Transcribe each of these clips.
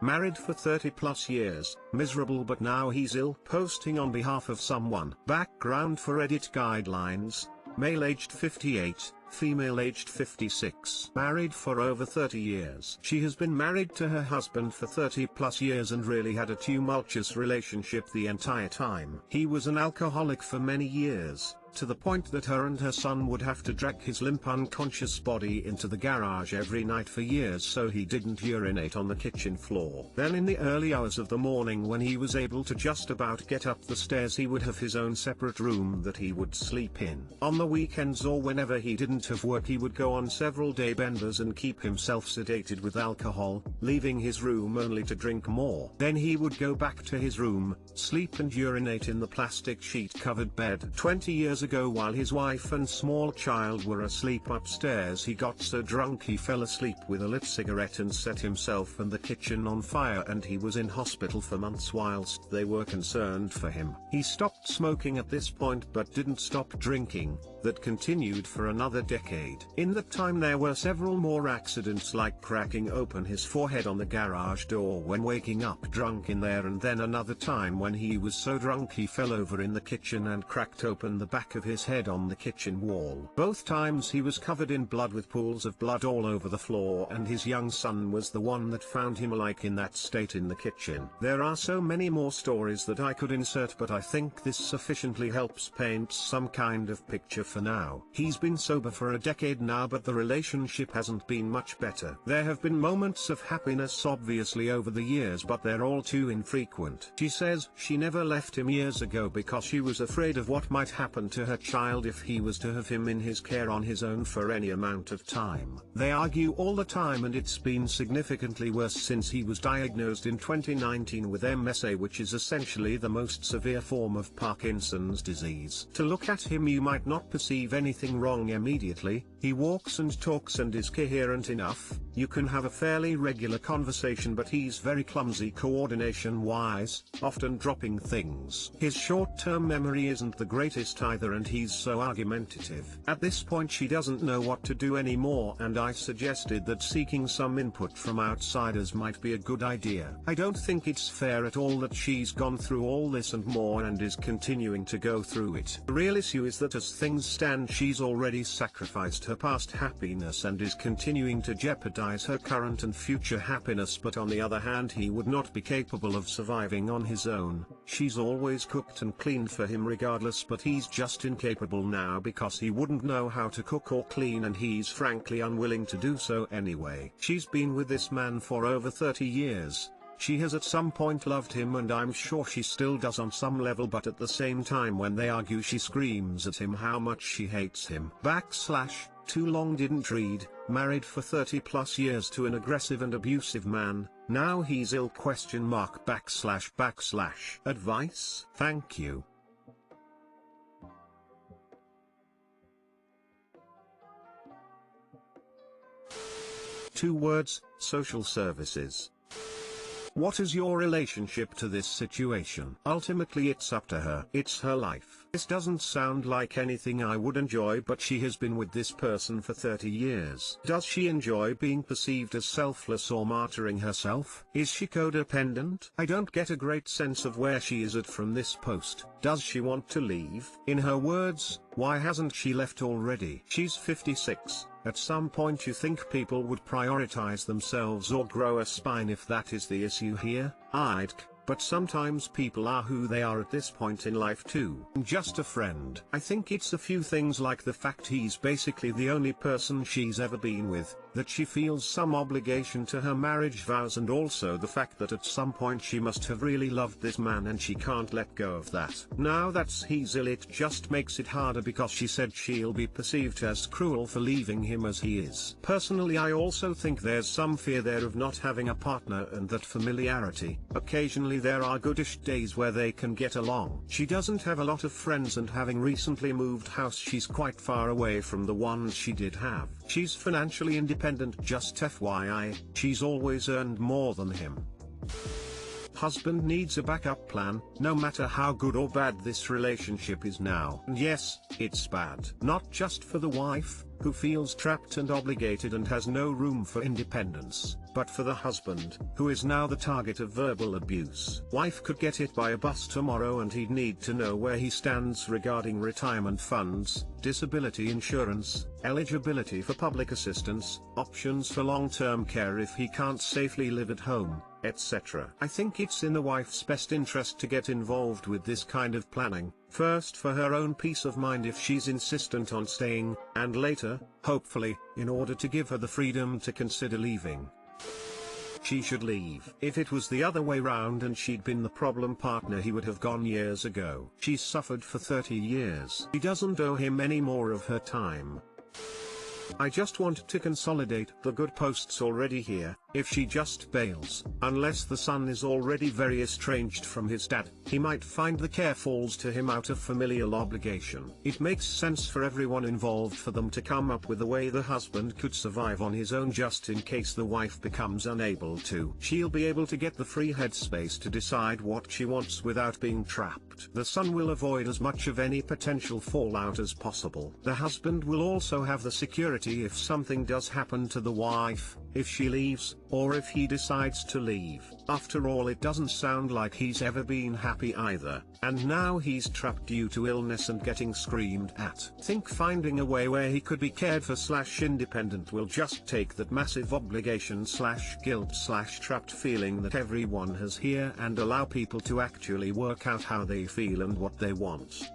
married for 30 plus years, miserable but now he's ill. Posting on behalf of someone. Background for edit guidelines: male aged 58, female aged 56. Married for over 30 years. She has been married to her husband for 30 plus years and really had a tumultuous relationship the entire time. He was an alcoholic for many years, to the point that her and her son would have to drag his limp unconscious body into the garage every night for years so he didn't urinate on the kitchen floor. Then in the early hours of the morning when he was able to just about get up the stairs, he would have his own separate room that he would sleep in. On the weekends or whenever he didn't have work, he would go on several day benders and keep himself sedated with alcohol, leaving his room only to drink more. Then he would go back to his room, sleep and urinate in the plastic sheet covered bed. 20 years ago, while his wife and small child were asleep upstairs, he got so drunk he fell asleep with a lit cigarette and set himself and the kitchen on fire, and he was in hospital for months whilst they were concerned for him. He stopped smoking at this point but didn't stop drinking. That continued for another decade. In that time there were several more accidents, like cracking open his forehead on the garage door when waking up drunk in there, and then another time when he was so drunk he fell over in the kitchen and cracked open the back of his head on the kitchen wall. Both times he was covered in blood with pools of blood all over the floor, and his young son was the one that found him like in that state in the kitchen. There are so many more stories that I could insert, but I think this sufficiently helps paint some kind of picture for now. He's been sober for a decade now, but the relationship hasn't been much better. There have been moments of happiness obviously over the years, but they're all too infrequent. She says she never left him years ago because she was afraid of what might happen to her child if he was to have him in his care on his own for any amount of time. They argue all the time, and it's been significantly worse since he was diagnosed in 2019 with MSA, which is essentially the most severe form of Parkinson's disease. To look at him you might not perceive anything wrong immediately. He walks and talks and is coherent enough. You can have a fairly regular conversation, but he's very clumsy coordination wise, often dropping things. His short-term memory isn't the greatest either, and he's so argumentative. At this point she doesn't know what to do anymore, and I suggested that seeking some input from outsiders might be a good idea. I don't think it's fair at all that she's gone through all this and more and is continuing to go through it. The real issue is that as things stand, she's already sacrificed her past happiness and is continuing to jeopardize her current and future happiness, but on the other hand he would not be capable of surviving on his own. She's always cooked and cleaned for him regardless, but he's just incapable now because he wouldn't know how to cook or clean, and he's frankly unwilling to do so anyway. She's been with this man for over 30 years. She has at some point loved him, and I'm sure she still does on some level, but at the same time when they argue she screams at him how much she hates him. Too long didn't read, married for 30 plus years to an aggressive and abusive man, now he's ill ? Advice? Thank you. 2 words, social services. What is your relationship to this situation? Ultimately it's up to her. It's her life. This doesn't sound like anything I would enjoy, but she has been with this person for 30 years. Does she enjoy being perceived as selfless or martyring herself? Is she codependent? I don't get a great sense of where she is at from this post. Does she want to leave? In her words, why hasn't she left already? She's 56. At some point you think people would prioritize themselves or grow a spine if that is the issue here. But sometimes people are who they are at this point in life too. Just a friend. I think it's a few things like the fact he's basically the only person she's ever been with, that she feels some obligation to her marriage vows, and also the fact that at some point she must have really loved this man and she can't let go of that. Now that he's ill, it just makes it harder because she said she'll be perceived as cruel for leaving him as he is. Personally, I also think there's some fear there of not having a partner and that familiarity. Occasionally there are goodish days where they can get along. She doesn't have a lot of friends, and having recently moved house she's quite far away from the ones she did have. She's financially independent, just FYI, she's always earned more than him. Husband needs a backup plan, no matter how good or bad this relationship is now. And yes, it's bad. Not just for the wife, who feels trapped and obligated and has no room for independence, but for the husband, who is now the target of verbal abuse. Wife could get hit by a bus tomorrow and he'd need to know where he stands regarding retirement funds, disability insurance, eligibility for public assistance, options for long-term care if he can't safely live at home, etc. I think it's in the wife's best interest to get involved with this kind of planning, first for her own peace of mind if she's insistent on staying, and later, hopefully, in order to give her the freedom to consider leaving. She should leave. If it was the other way round and she'd been the problem partner, he would have gone years ago. She's suffered for 30 years. He doesn't owe him any more of her time. I just want to consolidate the good posts already here. If she just bails, unless the son is already very estranged from his dad, he might find the care falls to him out of familial obligation. It makes sense for everyone involved for them to come up with a way the husband could survive on his own just in case the wife becomes unable to. She'll be able to get the free headspace to decide what she wants without being trapped. The son will avoid as much of any potential fallout as possible. The husband will also have the security if something does happen to the wife, if she leaves, or if he decides to leave. After all, it doesn't sound like he's ever been happy either, and now he's trapped due to illness and getting screamed at. Think finding a way where he could be cared for / independent will just take that massive obligation / guilt / trapped feeling that everyone has here and allow people to actually work out how they feel and what they want.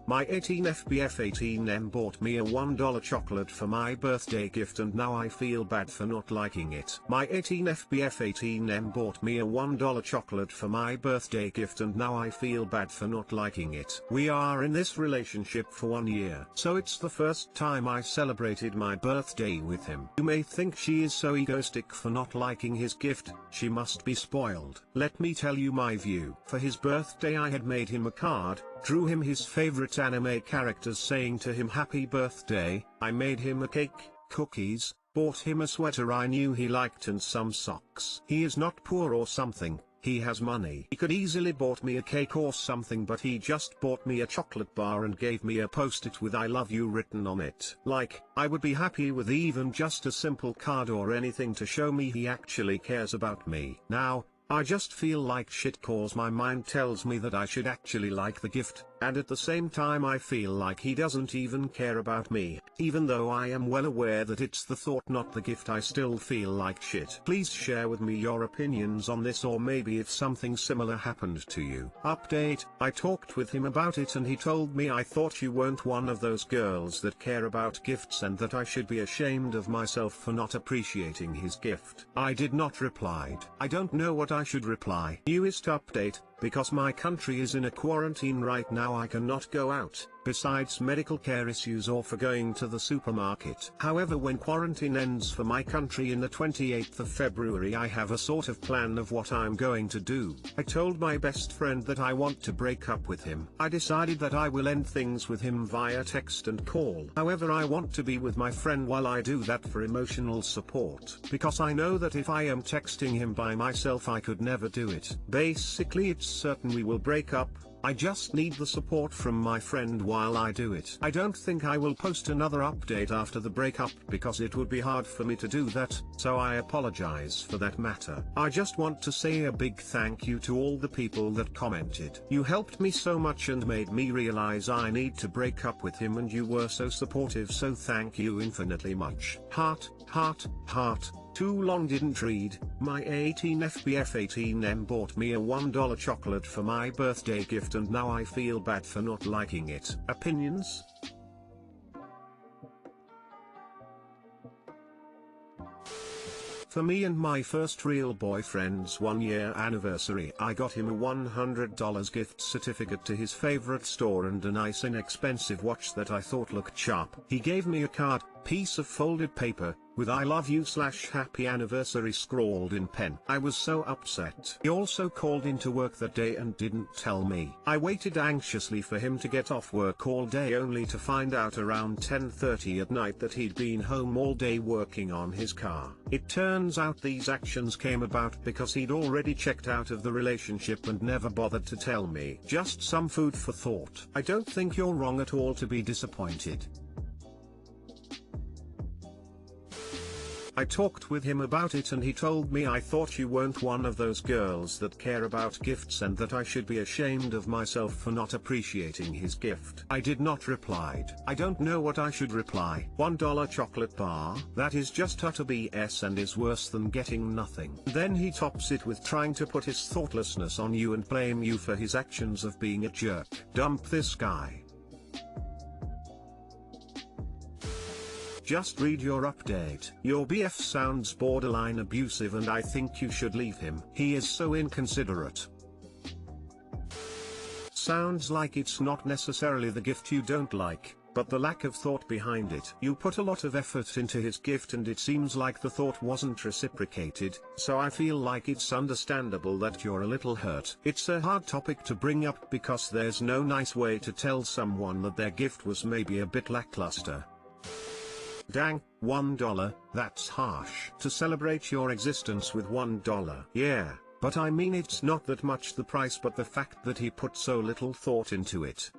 My 18FBF18M bought me a $1 chocolate for my birthday gift and now I feel bad for not liking it. My 18FBF18M bought me a $1 chocolate for my birthday gift and now I feel bad for not liking it. We are in this relationship for 1 year, so it's the first time I celebrated my birthday with him. You may think she is so egoistic for not liking his gift, she must be spoiled. Let me tell you my view. For his birthday I had made him a card, drew him his favorite anime characters saying to him happy birthday, I made him a cake, cookies, bought him a sweater I knew he liked and some socks. He is not poor or something, he has money. He could easily bought me a cake or something, but he just bought me a chocolate bar and gave me a post-it with I love you written on it. Like, I would be happy with even just a simple card or anything to show me he actually cares about me. Now, I just feel like shit cause my mind tells me that I should actually like the gift, and at the same time I feel like he doesn't even care about me. Even though I am well aware that it's the thought not the gift, I still feel like shit. Please share with me your opinions on this, or maybe if something similar happened to you. Update, I talked with him about it and he told me I thought you weren't one of those girls that care about gifts and that I should be ashamed of myself for not appreciating his gift. I did not reply. I don't know what I should reply. Newest update, because my country is in a quarantine right now I cannot go out, besides medical care issues or for going to the supermarket. However, when quarantine ends for my country in the 28th of February I have a sort of plan of what I'm going to do. I told my best friend that I want to break up with him. I decided that I will end things with him via text and call. However, I want to be with my friend while I do that for emotional support, because I know that if I am texting him by myself I could never do it. Basically it's certain we will break up. I just need the support from my friend while I do it. I don't think I will post another update after the breakup because it would be hard for me to do that, so I apologize for that matter. I just want to say a big thank you to all the people that commented. You helped me so much and made me realize I need to break up with him, and you were so supportive, so thank you infinitely much. Heart, heart, heart. Too long didn't read. My 18FBF18M bought me a $1 chocolate for my birthday gift and now I feel bad for not liking it. Opinions? For me and my first real boyfriend's 1-year anniversary I got him a $100 gift certificate to his favorite store and a nice inexpensive watch that I thought looked sharp. He gave me a card, piece of folded paper, with I love you / happy anniversary scrawled in pen. I was so upset. He also called into work that day and didn't tell me. I waited anxiously for him to get off work all day only to find out around 10:30 at night that he'd been home all day working on his car. It turns out these actions came about because he'd already checked out of the relationship and never bothered to tell me. Just some food for thought. I don't think you're wrong at all to be disappointed. I talked with him about it and he told me I thought you weren't one of those girls that care about gifts and that I should be ashamed of myself for not appreciating his gift. I did not reply. I don't know what I should reply. $1 chocolate bar? That is just utter BS and is worse than getting nothing. Then he tops it with trying to put his thoughtlessness on you and blame you for his actions of being a jerk. Dump this guy. Just read your update. Your BF sounds borderline abusive and I think you should leave him. He is so inconsiderate. Sounds like it's not necessarily the gift you don't like, but the lack of thought behind it. You put a lot of effort into his gift and it seems like the thought wasn't reciprocated, so I feel like it's understandable that you're a little hurt. It's a hard topic to bring up because there's no nice way to tell someone that their gift was maybe a bit lackluster. Dang, $1, that's harsh. To celebrate your existence with $1. Yeah, but I mean it's not that much the price but the fact that he put so little thought into it.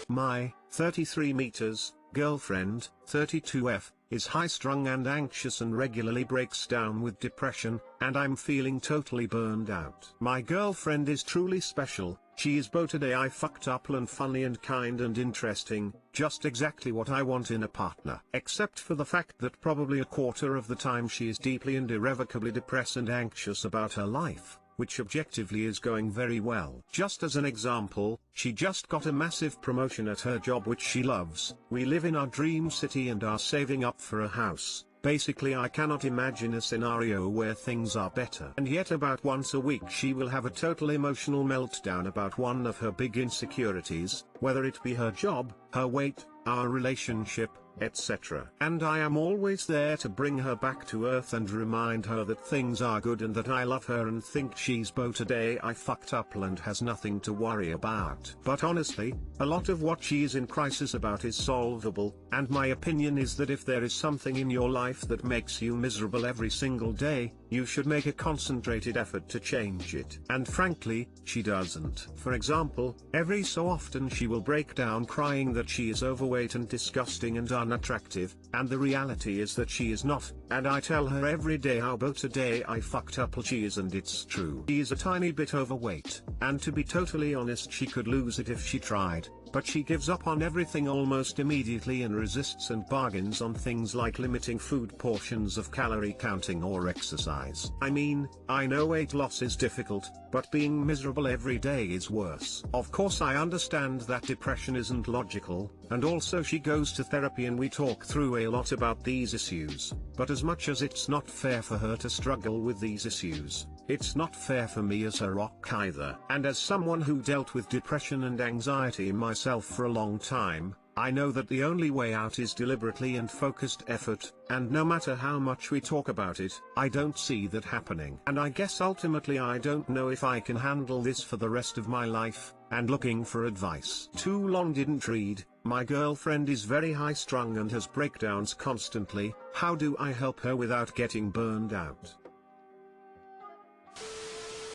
My 33 meters girlfriend, 32F, is high-strung and anxious and regularly breaks down with depression, and I'm feeling totally burned out. My girlfriend is truly special. She is both today I fucked up and funny and kind and interesting, just exactly what I want in a partner. Except for the fact that probably a quarter of the time she is deeply and irrevocably depressed and anxious about her life, which objectively is going very well. Just as an example, she just got a massive promotion at her job which she loves. We live in our dream city and are saving up for a house. Basically I cannot imagine a scenario where things are better. And yet about once a week she will have a total emotional meltdown about one of her big insecurities, whether it be her job, her weight, our relationship, etc. And I am always there to bring her back to earth and remind her that things are good and that I love her and think she's both today I fucked up and has nothing to worry about. But honestly, a lot of what she is in crisis about is solvable, and my opinion is that if there is something in your life that makes you miserable every single day, you should make a concentrated effort to change it. And frankly, she doesn't. For example, every so often she will break down crying that she is overweight and disgusting and unattractive, and the reality is that she is not, and I tell her every day how about today I fucked up she is, and it's true. She is a tiny bit overweight, and to be totally honest she could lose it if she tried, but she gives up on everything almost immediately and resists and bargains on things like limiting food portions of calorie counting or exercise. I mean, I know weight loss is difficult, but being miserable every day is worse. Of course I understand that depression isn't logical, and also she goes to therapy and we talk through a lot about these issues, but as much as it's not fair for her to struggle with these issues, it's not fair for me as her rock either. And as someone who dealt with depression and anxiety myself for a long time, I know that the only way out is deliberately and focused effort, and no matter how much we talk about it, I don't see that happening. And I guess ultimately I don't know if I can handle this for the rest of my life, and looking for advice. Too long didn't read. My girlfriend is very high-strung and has breakdowns constantly. How do I help her without getting burned out?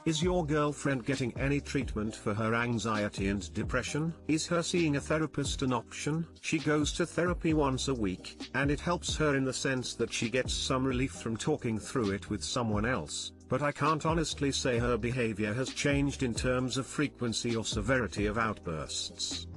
Is your girlfriend getting any treatment for her anxiety and depression? Is her seeing a therapist an option? She goes to therapy once a week, and it helps her in the sense that she gets some relief from talking through it with someone else, but I can't honestly say her behavior has changed in terms of frequency or severity of outbursts.